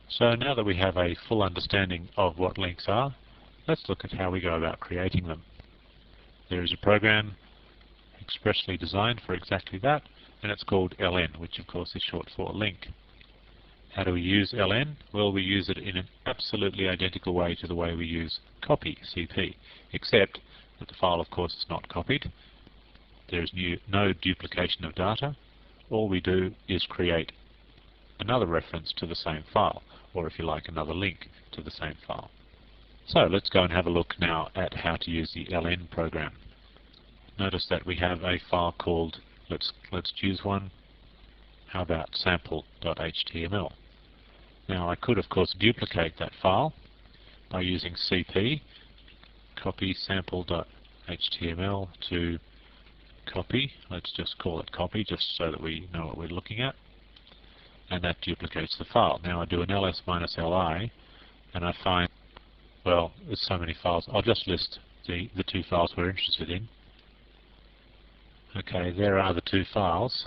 So now that we have a full understanding of what links are, let's look at how we go about creating them. There is a program expressly designed for exactly that, and it's called LN, which of course is short for link. How do we use LN? Well, we use it in an absolutely identical way to the way we use copy, CP, except that the file of course is not copied. There is no duplication of data. All we do is create another reference to the same file, or if you like, another link to the same file. So let's go and have a look now at how to use the LN program. Notice that we have a file called, let's choose one, how about sample.html. Now I could of course duplicate that file by using CP, copy sample.html to copy, let's just call it copy just so that we know what we're looking at, and that duplicates the file. Now I do an ls-li and I find, well, there's so many files, I'll just list the two files we're interested in. Okay, there are the two files,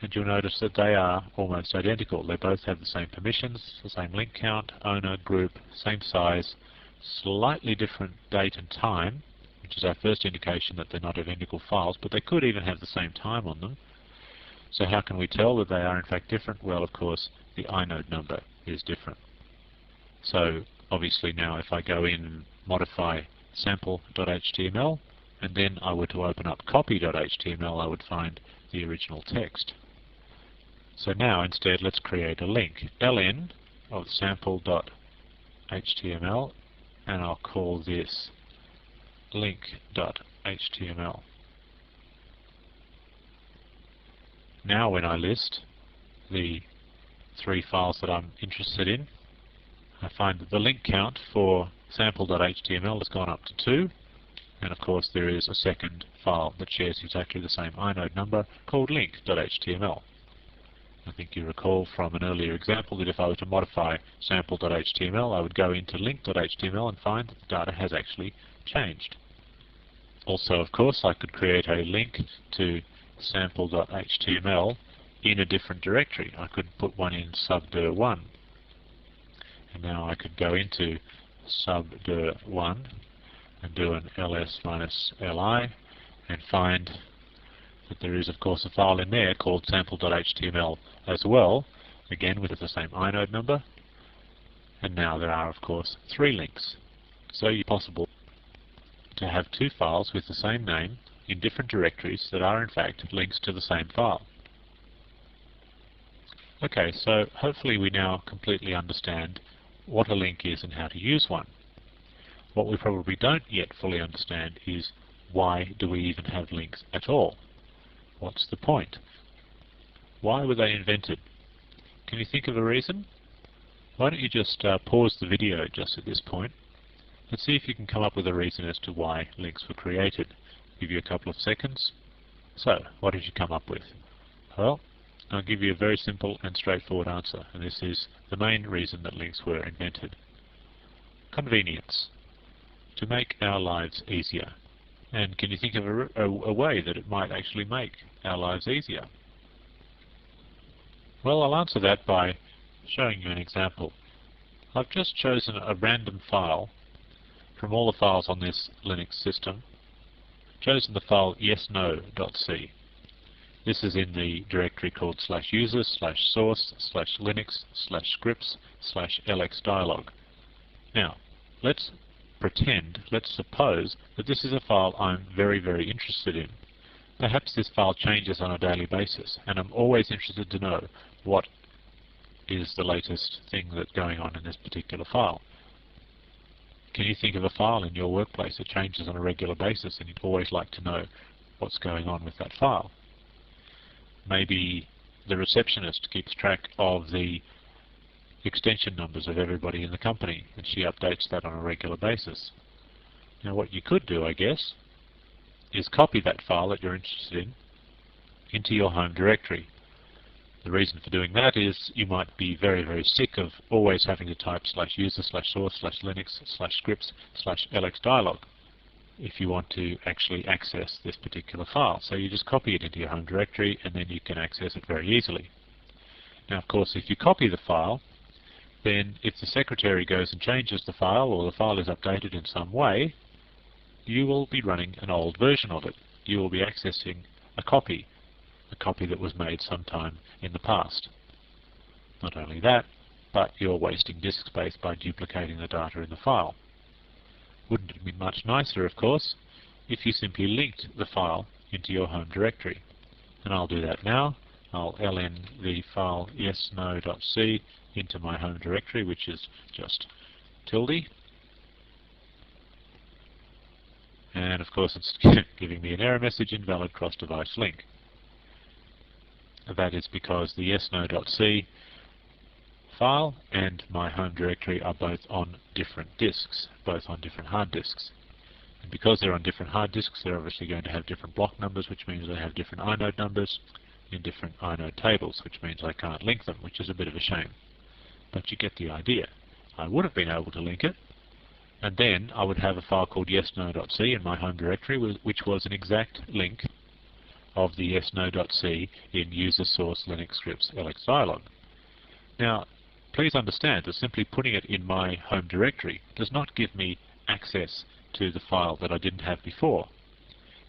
and you'll notice that they are almost identical. They both have the same permissions, the same link count, owner, group, same size, slightly different date and time, which is our first indication that they're not identical files, but they could even have the same time on them. So how can we tell that they are in fact different? Well, of course, the inode number is different. So obviously now if I go in and modify sample.html, and then I were to open up copy.html, I would find the original text. So now instead let's create a link, ln of sample.html, and I'll call this link.html. Now when I list the three files that I'm interested in, I find that the link count for sample.html has gone up to 2, and of course there is a second file that shares exactly the same inode number called link.html. I think you recall from an earlier example that if I were to modify sample.html, I would go into link.html and find that the data has actually changed. Also, of course, I could create a link to sample.html in a different directory. I could put one in subdir1, and now I could go into subdir1 and do an ls-li and find that there is of course a file in there called sample.html as well, again with the same inode number, and now there are of course 3 links. So it's possible to have 2 files with the same name in different directories that are in fact links to the same file. Okay, so hopefully we now completely understand what a link is and how to use one. What we probably don't yet fully understand is why do we even have links at all? What's the point? Why were they invented? Can you think of a reason? Why don't you just pause the video just at this point and see if you can come up with a reason as to why links were created. I'll give you a couple of seconds. So, what did you come up with? Well, I'll give you a very simple and straightforward answer, and this is the main reason that links were invented. Convenience. To make our lives easier. And can you think of a way that it might actually make our lives easier? Well, I'll answer that by showing you an example. I've just chosen a random file from all the files on this Linux system, chosen the file yesno.c. This is in the directory called /users/source/linux/scripts/lxdialog. Now, let's suppose that this is a file I'm very, very interested in. Perhaps this file changes on a daily basis, and I'm always interested to know what is the latest thing that's going on in this particular file. Can you think of a file in your workplace that changes on a regular basis and you'd always like to know what's going on with that file? Maybe the receptionist keeps track of the extension numbers of everybody in the company, and she updates that on a regular basis. Now what you could do, I guess, is copy that file that you're interested in into your home directory. The reason for doing that is you might be very, very sick of always having to type /user/source/linux/scripts/lxdialog if you want to actually access this particular file. So you just copy it into your home directory and then you can access it very easily. Now of course if you copy the file, then if the secretary goes and changes the file, or the file is updated in some way, you will be running an old version of it. You will be accessing a copy that was made sometime in the past. Not only that, but you're wasting disk space by duplicating the data in the file. Wouldn't it be much nicer, of course, if you simply linked the file into your home directory? And I'll do that now. I'll ln the file yesno.c into my home directory, which is just tilde. And of course it's giving me an error message, invalid cross-device link. That is because the yesno.c file and my home directory are both on different disks, both on different hard disks. And because they're on different hard disks, they're obviously going to have different block numbers, which means they have different inode numbers in different inode tables, which means I can't link them, which is a bit of a shame. But you get the idea. I would have been able to link it, and then I would have a file called yesno.c in my home directory, which was an exact link of the yesno.c in user source Linux scripts lxdialog. Now, please understand that simply putting it in my home directory does not give me access to the file that I didn't have before.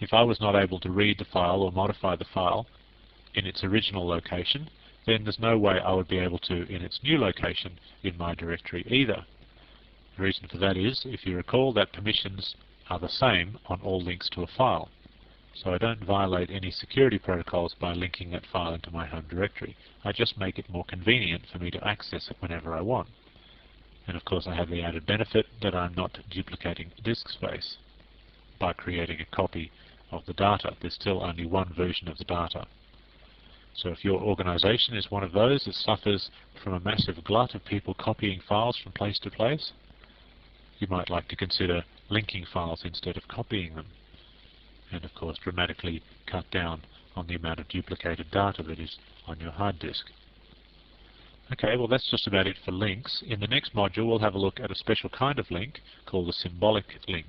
If I was not able to read the file or modify the file in its original location, then there's no way I would be able to in its new location in my directory either. The reason for that is, if you recall, that permissions are the same on all links to a file. So I don't violate any security protocols by linking that file into my home directory. I just make it more convenient for me to access it whenever I want. And of course I have the added benefit that I'm not duplicating disk space by creating a copy of the data. There's still only one version of the data. So if your organization is one of those that suffers from a massive glut of people copying files from place to place, you might like to consider linking files instead of copying them. And of course dramatically cut down on the amount of duplicated data that is on your hard disk. Okay, well that's just about it for links. In the next module we'll have a look at a special kind of link called a symbolic link.